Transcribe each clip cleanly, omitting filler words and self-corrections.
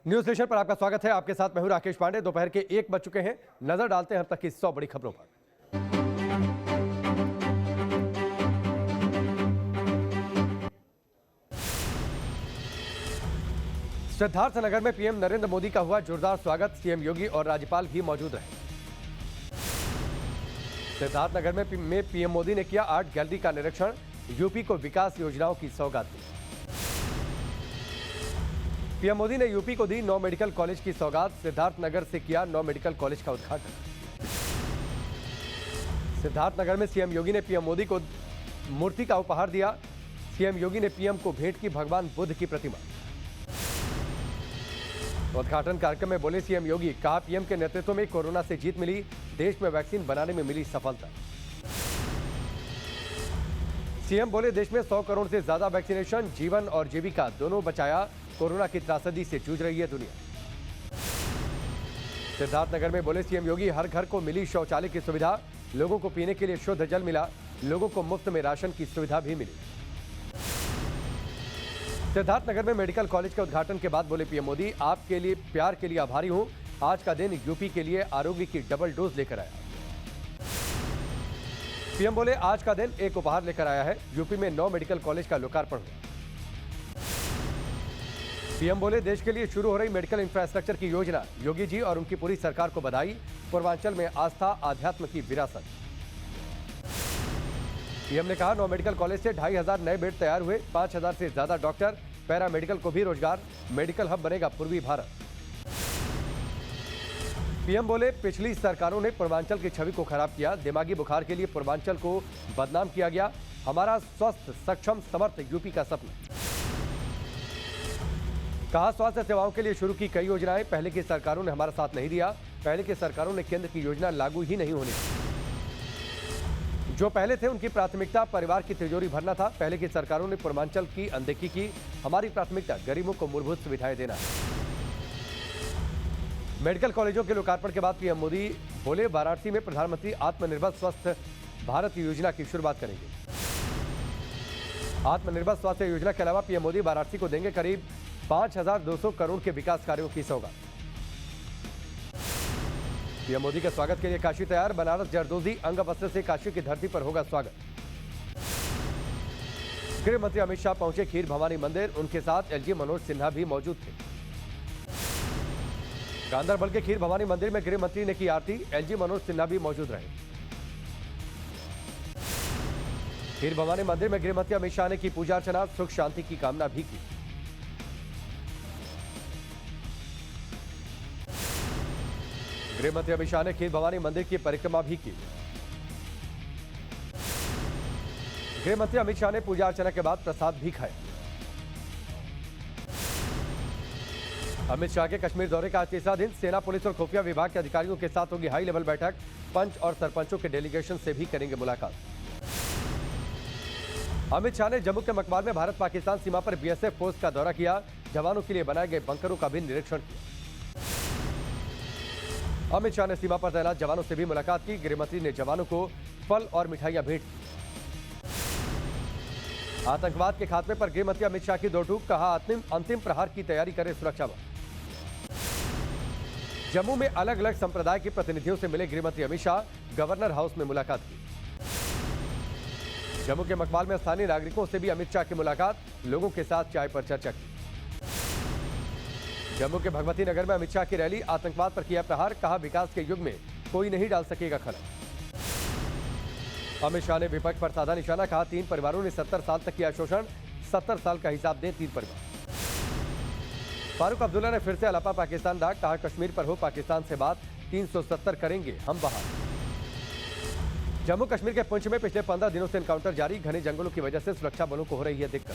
News station पर आपका स्वागत है। आपके साथ मैं हूं राकेश पांडे। दोपहर के 1 बज चुके हैं। नजर डालते हैं अब तक की 100 बड़ी खबरों पर। सिद्धार्थनगर में पीएम नरेंद्र मोदी का हुआ जोरदार स्वागत। सीएम योगी और राज्यपाल भी मौजूद रहे। सिद्धार्थनगर में पीएम मोदी ने किया आर्ट गैलरी का निरीक्षण। यूपी को विकास योजनाओं की सौगात दी। पीएम मोदी ने यूपी को दी 9 मेडिकल कॉलेज की सौगात। सिद्धार्थनगर से किया 9 मेडिकल कॉलेज का उद्घाटन। सिद्धार्थनगर में सीएम योगी ने पीएम मोदी को मूर्ति का उपहार दिया। सीएम योगी ने पीएम को भेंट की भगवान बुद्ध की प्रतिमा। उद्घाटन कार्यक्रम में बोले सीएम योगी, कहा पीएम के नेतृत्व में कोरोना से जीत मिली, देश में वैक्सीन बनाने में मिली सफलता। सीएम बोले देश में 100 करोड़ से ज्यादा वैक्सीनेशन, जीवन और जीविका दोनों बचाया, कोरोना की त्रासदी से जूझ रही है दुनिया। सिद्धार्थनगर में बोले सीएम योगी, हर घर को मिली शौचालय की सुविधा, लोगों को पीने के लिए शुद्ध जल मिला, लोगों को मुफ्त में राशन की सुविधा भी मिली। सिद्धार्थनगर में मेडिकल कॉलेज के उद्घाटन के बाद बोले पीएम मोदी, आपके लिए प्यार के लिए आभारी हूं। आज का दिन यूपी के लिए आरोग्य की डबल डोज लेकर आया। पीएम बोले आज का दिन एक उपहार लेकर आया है। यूपी में 9 मेडिकल कॉलेज का लोकार्पण हुआ। पीएम बोले देश के लिए शुरू हो रही मेडिकल इंफ्रास्ट्रक्चर की योजना, योगी जी और उनकी पूरी सरकार को बधाई। पूर्वांचल में आस्था आध्यात्म की विरासत। पीएम ने कहा 9 मेडिकल कॉलेज से 2500 नए बेड तैयार हुए, 5000 से ज्यादा डॉक्टर, पैरा मेडिकल को भी रोजगार, मेडिकल हब बनेगा पूर्वी भारत। पीएम बोले पिछली सरकारों ने पूर्वांचल की छवि को खराब किया, दिमागी बुखार के लिए पूर्वांचल को बदनाम किया गया। हमारा स्वस्थ सक्षम समर्थ यूपी का सपना। कहा स्वास्थ्य सेवाओं के लिए शुरू की कई योजनाएं, पहले की सरकारों ने हमारा साथ नहीं दिया, पहले की सरकारों ने केंद्र की योजना लागू ही नहीं होनी। जो पहले थे उनकी प्राथमिकता परिवार की तिजोरी भरना था, पहले की सरकारों ने पूर्वांचल की अनदेखी की। हमारी प्राथमिकता गरीबों को मूलभूत सुविधाएं देना है। मेडिकल कॉलेजों के लोकार्पण के बाद पीएम मोदी बोले वाराणसी में प्रधानमंत्री आत्मनिर्भर स्वस्थ भारत योजना की शुरुआत करेंगे। आत्मनिर्भर स्वास्थ्य योजना के अलावा पीएम मोदी वाराणसी को देंगे करीब 5200 करोड़ के विकास कार्यों की सौगात। पीएम मोदी के स्वागत के लिए काशी तैयार, बनारस जरदोजी अंग वस्त्र से काशी की धरती पर होगा स्वागत। गृह मंत्री अमित शाह पहुंचे खीर भवानी मंदिर, उनके साथ एलजी मनोज सिन्हा भी मौजूद थे। गांधरबल के खीर भवानी मंदिर में गृह मंत्री ने की आरती, एलजी मनोज सिन्हा भी मौजूद रहे। खीर भवानी मंदिर में गृह मंत्री अमित शाह ने की पूजा अर्चना, सुख शांति की कामना भी की। गृह मंत्री अमित शाह ने खीर भवानी मंदिर की परिक्रमा भी की। गृह मंत्री अमित शाह ने पूजा अर्चना के बाद प्रसाद भी खाया। अमित शाह के कश्मीर दौरे का आज तीसरा दिन, सेना पुलिस और खुफिया विभाग के अधिकारियों के साथ होगी हाई लेवल बैठक, पंच और सरपंचों के डेलीगेशन से भी करेंगे मुलाकात। अमित शाह ने जम्मू के मकवार में भारत पाकिस्तान सीमा पर बीएसएफ पोस्ट का दौरा किया, जवानों के लिए बनाए गए बंकरों का भी निरीक्षण किया। अमित शाह ने सीमा पर तैनात जवानों से भी मुलाकात की। गृहमंत्री ने जवानों को फल और मिठाइयां भेंट की। आतंकवाद के खात्मे पर गृहमंत्री अमित शाह की दो टूक, कहा अंतिम प्रहार की तैयारी करें सुरक्षा बल। जम्मू में अलग अलग संप्रदाय के प्रतिनिधियों से मिले गृहमंत्री अमित शाह, गवर्नर हाउस में मुलाकात की। जम्मू के मकवाल में स्थानीय नागरिकों से भी अमित शाह की मुलाकात, लोगों के साथ चाय पर चर्चा की। जम्मू के भगवती नगर में अमित शाह की रैली, आतंकवाद पर किया प्रहार, कहा विकास के युग में कोई नहीं डाल सकेगा खलल। अमित शाह ने विपक्ष पर साधा निशाना, कहा 3 परिवारों ने 70 साल तक किया शोषण, 70 साल का हिसाब दें 3 परिवार। फारूक अब्दुल्ला ने फिर से अलपा पाकिस्तान दाग, कहा कश्मीर पर हो पाकिस्तान से बात, 370 करेंगे हम बाहर। जम्मू कश्मीर के पुंछ में पिछले 15 दिनों से एनकाउंटर जारी, घने जंगलों की वजह से सुरक्षा बलों को हो रही है दिक्कत।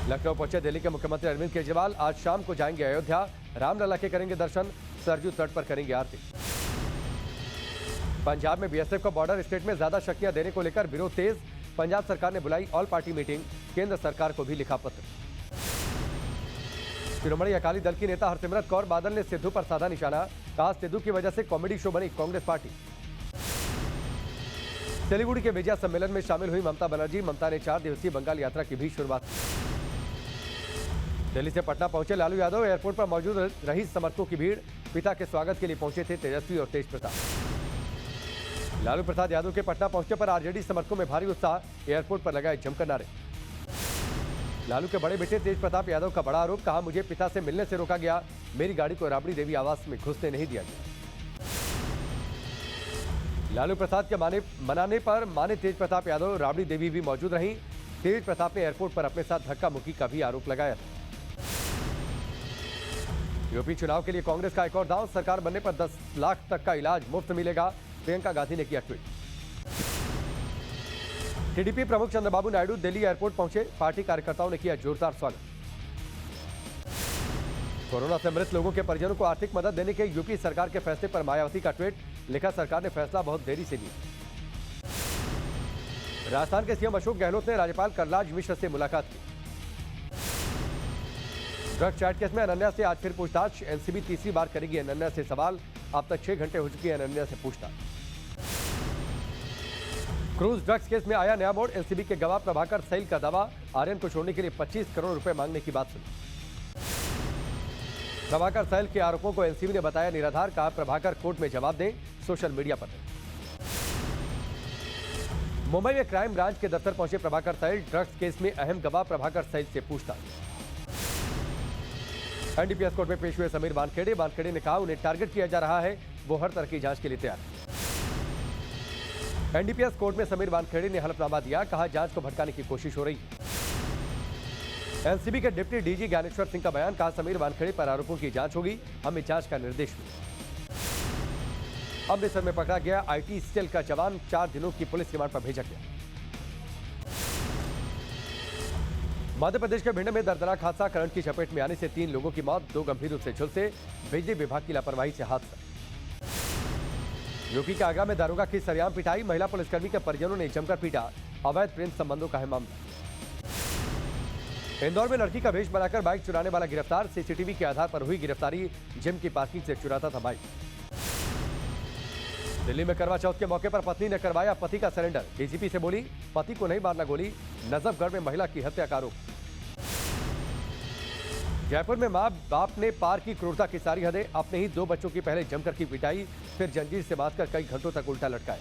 लखनऊ पहुंचे दिल्ली के मुख्यमंत्री अरविंद केजरीवाल, आज शाम को जाएंगे अयोध्या, रामलला के करेंगे दर्शन, सरजू तट पर करेंगे आरती। पंजाब में बीएसएफ को बॉर्डर स्टेट में ज्यादा शक्तियां देने को लेकर विरोध तेज, पंजाब सरकार ने बुलाई ऑल पार्टी मीटिंग, केंद्र सरकार को भी लिखा पत्र। शिरोमणि अकाली दल की नेता हरसिमरत कौर बादल ने सिद्धू पर साधा निशाना, कहा सिद्धू की वजह से कॉमेडी शो बनी कांग्रेस पार्टी। सिलीगुड़ी के विजय सम्मेलन में शामिल हुई ममता बनर्जी, ममता ने 4 दिवसीय बंगाल यात्रा की भी शुरुआत की। दिल्ली से पटना पहुंचे लालू यादव, एयरपोर्ट पर मौजूद रही समर्थकों की भीड़। पिता के स्वागत के लिए पहुंचे थे तेजस्वी और तेज प्रताप। लालू प्रसाद यादव के पटना पहुंचने पर आरजेडी समर्थकों में भारी उत्साह, एयरपोर्ट पर लगाए जमकर नारे। लालू के बड़े बेटे तेज प्रताप यादव का बड़ा आरोप, कहा मुझे पिता से मिलने से रोका गया, मेरी गाड़ी को राबड़ी देवी आवास में घुसने नहीं दिया गया। लालू प्रसाद के मनाने पर माने तेज प्रताप यादव, राबड़ी देवी भी मौजूद रहीं। तेज प्रताप ने एयरपोर्ट पर अपने साथ धक्का मुक्की का भी आरोप लगाया था। यूपी चुनाव के लिए कांग्रेस का एक और दांव, सरकार बनने पर 10 लाख तक का इलाज मुफ्त मिलेगा, प्रियंका गांधी ने किया ट्वीट। टीडीपी प्रमुख चंद्रबाबू नायडू दिल्ली एयरपोर्ट पहुंचे, पार्टी कार्यकर्ताओं ने किया जोरदार स्वागत। कोरोना से मृत लोगों के परिजनों को आर्थिक मदद देने के यूपी सरकार के फैसले पर मायावती का ट्वीट, लिखा सरकार ने फैसला बहुत देरी से लिया। राजस्थान के सीएम अशोक गहलोत ने राज्यपाल कलराज मिश्र से मुलाकात की। ड्रग्स चैट केस में अनन्या से आज फिर पूछताछ, एनसीबी तीसरी बार करेगी अनन्या से सवाल, अब तक 6 घंटे हो चुकी है अनन्या से पूछताछ। क्रूज ड्रग्स केस में आया नया मोड़, एनसीबी के गवाह प्रभाकर सैल का दावा, आर्यन को छोड़ने के लिए 25 करोड़ रुपए मांगने की बात सुनी। प्रभाकर सैल के आरोपों को एनसीबी ने बताया निराधार, कहा प्रभाकर कोर्ट में जवाब दें, सोशल मीडिया पर। मुंबई में क्राइम ब्रांच के दफ्तर पहुंचे प्रभाकर सैल, ड्रग्स केस में अहम गवाह प्रभाकर सैल से पूछताछ। एनडीपीएस कोर्ट में पेश हुए समीर वानखेड़े ने कहा उन्हें टारगेट किया जा रहा है, वो हर तरह की जांच के लिए तैयार है। एनडीपीएस कोर्ट में समीर वानखेड़े ने हलफनामा दिया, कहा जांच को भटकाने की कोशिश हो रही है। एनसीबी के डिप्टी डीजी ज्ञानेश्वर सिंह का बयान, कहा समीर वानखेड़े पर आरोपों की जांच होगी, हमें जांच का निर्देश मिला। अमृतसर में पकड़ा गया आईटी सेल का जवान, 4 दिनों की पुलिस रिमांड पर भेजा गया। मध्य प्रदेश के भिंड में दर्दनाक हादसा, करंट की चपेट में आने से 3 लोगों की मौत, 2 गंभीर रूप से झुलसे, बिजली विभाग की लापरवाही से हादसा। यूपी के आगरा में दारोगा की सरेआम पिटाई, महिला पुलिसकर्मी के परिजनों ने जमकर पीटा, अवैध प्रेम संबंधों का है मामला। इंदौर में लड़की का वेश बनाकर बाइक चुराने वाला गिरफ्तार, सीसीटीवी के आधार पर हुई गिरफ्तारी, जिम की पार्किंग से चुराता था बाइक। दिल्ली में करवा चौथ के मौके पर पत्नी ने करवाया पति का सरेंडर, डीजीपी से बोली पति को नहीं मारना गोली, नजफगढ़ में महिला की हत्या का आरोप। जयपुर में मां बाप ने पार की क्रूरता की सारी हदें, अपने ही 2 बच्चों की पहले जमकर की पिटाई, फिर जंजीर से बांधकर कई घंटों तक उल्टा लटकाए।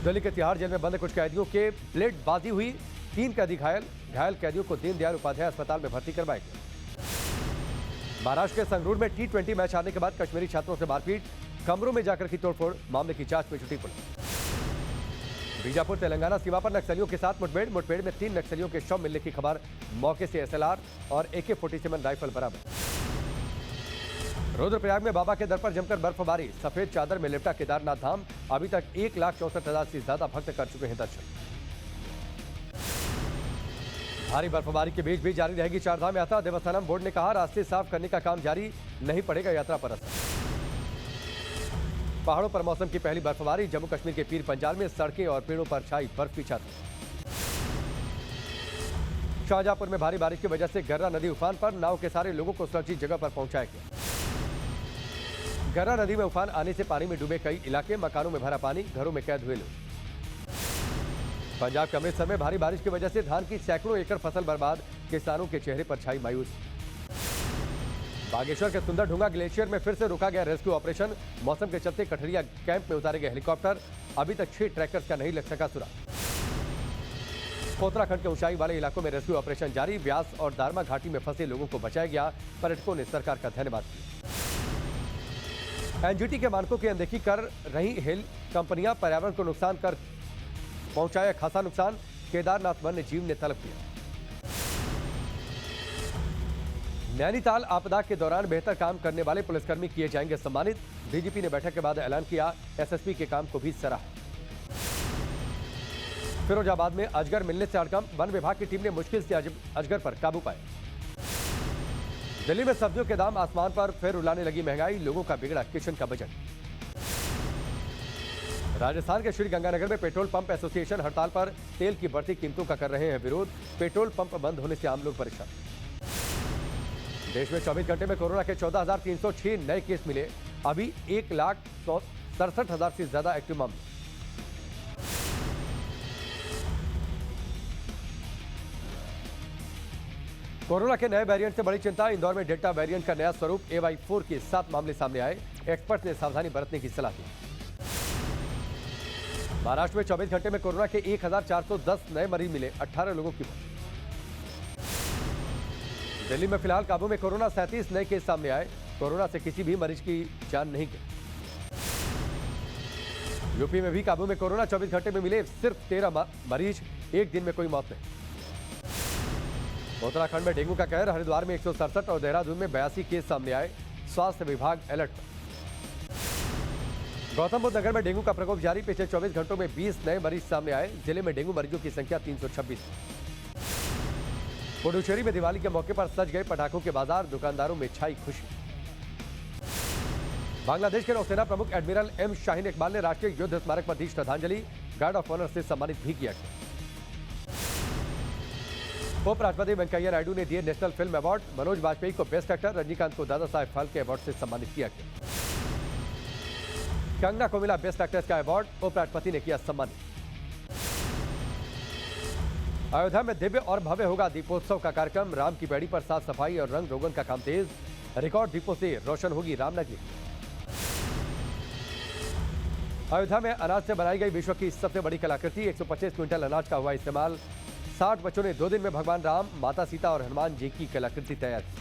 दिल्ली के तिहाड़ जेल में बंद कुछ कैदियों के ब्लेडबाजी हुई, 3 कैदी घायल कैदियों को दीनदयाल उपाध्याय अस्पताल में भर्ती करवाया गया। महाराष्ट्र के संगरूर में T20 मैच हारने के बाद कश्मीरी छात्रों से मारपीट, कमरों में जाकर की तोड़फोड़, मामले की जांच में जुटी पुलिस। बीजापुर तेलंगाना सीमा पर नक्सलियों के साथ मुठभेड़ में 3 नक्सलियों के शव मिलने की खबर, मौके से SLR और AK-47 राइफल बरामद। रुद्रप्रयाग में बाबा के दर पर जमकर बर्फबारी, सफेद चादर में लिपटा केदारनाथ धाम, अभी तक 1,64,000 से ज्यादा भक्त कर चुके हैं दर्शन। भारी बर्फबारी के बीच भी जारी रहेगी चारधाम यात्रा, देवस्थानम बोर्ड ने कहा रास्ते साफ करने का काम जारी, नहीं पड़ेगा यात्रा पर असर। पहाड़ों पर मौसम की पहली बर्फबारी, जम्मू कश्मीर के पीर पंजाल में सड़कें और पेड़ों पर छाई बर्फ की चादर। शाहजहांपुर में भारी बारिश की वजह से गर्रा नदी उफान पर, नाव के सारे लोगों को सुरक्षित जगह पर पहुंचाया गया। गर्रा नदी में उफान आने से पानी में डूबे कई इलाके, मकानों में भरा पानी, घरों में कैद हुए लोग। पंजाब के अमृतसर में भारी बारिश की वजह से धान की सैकड़ों एकड़ फसल बर्बाद, किसानों के चेहरे पर छाई मायूसी। बागेश्वर के सुंदरढूंगा ग्लेशियर में फिर से रोका गया रेस्क्यू ऑपरेशन, मौसम के चलते कठरिया कैंप में उतारे गए हेलीकॉप्टर, अभी तक 6 ट्रैकर्स का नहीं लग सका सुराग। उत्तराखंड के ऊंचाई वाले इलाकों में रेस्क्यू ऑपरेशन जारी, व्यास और दारमा घाटी में फंसे लोगों को बचाया गया, पर्यटकों ने सरकार का धन्यवाद किया। एनजीटी के मानकों की अनदेखी कर रही हेल कंपनियां, पर्यावरण को नुकसान कर पहुंचाया खासा नुकसान, केदारनाथ वन्य जीव ने तलब किया। नैनीताल आपदा के दौरान बेहतर काम करने वाले पुलिसकर्मी किए जाएंगे सम्मानित, डीजीपी ने बैठक के बाद ऐलान किया, एसएसपी के काम को भी सराहा। फिरोजाबाद में अजगर मिलने से हड़कंप, वन विभाग की टीम ने मुश्किल से अजगर पर काबू पाया। दिल्ली में सब्जियों के दाम आसमान पर, फिर रुलाने लगी महंगाई, लोगों का बिगड़ा किचन का बजट। राजस्थान के श्रीगंगानगर में पेट्रोल पंप एसोसिएशन हड़ताल पर, तेल की बढ़ती कीमतों का कर रहे हैं विरोध, पेट्रोल पंप बंद होने से आम लोग परेशान। देश में 24 घंटे में कोरोना के 14,306 नए केस मिले, अभी 1,67,000 से ज्यादा एक्टिव मामले। कोरोना के नए वेरिएंट से बड़ी चिंता। इंदौर में डेल्टा वेरिएंट का नया स्वरूप AY4 के 7 मामले सामने आए। एक्सपर्ट ने सावधानी बरतने की सलाह दी। महाराष्ट्र में 24 घंटे में कोरोना के 1410 नए मरीज मिले, 18 लोगों की मौत। दिल्ली में फिलहाल काबू में कोरोना, 37 नए केस सामने आए। कोरोना से किसी भी मरीज की जान नहीं गई। यूपी में भी काबू में कोरोना, 24 घंटे में मिले सिर्फ 13 मरीज, एक दिन में कोई मौत नहीं। उत्तराखंड में डेंगू का कहर, हरिद्वार में 167 और देहरादून में 82 केस सामने आए। स्वास्थ्य विभाग अलर्ट पर। गौतम बुद्ध नगर में डेंगू का प्रकोप जारी, पिछले 24 घंटों में 20 नए मरीज सामने आए। जिले में डेंगू मरीजों की संख्या 326। पुडुचेरी में दिवाली के मौके पर सज गए पटाखों के बाजार, दुकानदारों में छाई खुशी। बांग्लादेश के नौसेना प्रमुख एडमिरल M शाहीन इकबाल ने राष्ट्रीय युद्ध स्मारक पर दी श्रद्धांजलि, गार्ड ऑफ ऑनर से सम्मानित भी किया गया। उपराष्ट्रपति वेंकैया नायडू ने दिए national film award, Manoj Vajpayee को बेस्ट एक्टर, रजनीकांत को दादा साहेब फाल्के अवार्ड से सम्मानित किया गया। कंगना को मिला बेस्ट एक्ट्रेस का अवार्ड, उपराष्ट्रपति ने किया सम्मानित। अयोध्या में दिव्य और भव्य होगा दीपोत्सव का कार्यक्रम, राम की बेड़ी पर साफ सफाई और रंग रोगन का काम तेज, रिकॉर्ड दीपों से रोशन होगी रामनगरी। अयोध्या में अनाज से बनाई गई विश्व की सबसे बड़ी कलाकृति, 125 क्विंटल अनाज का हुआ इस्तेमाल। 60 बच्चों ने 2 दिन में भगवान राम, माता सीता और हनुमान जी की कलाकृति तैयार की।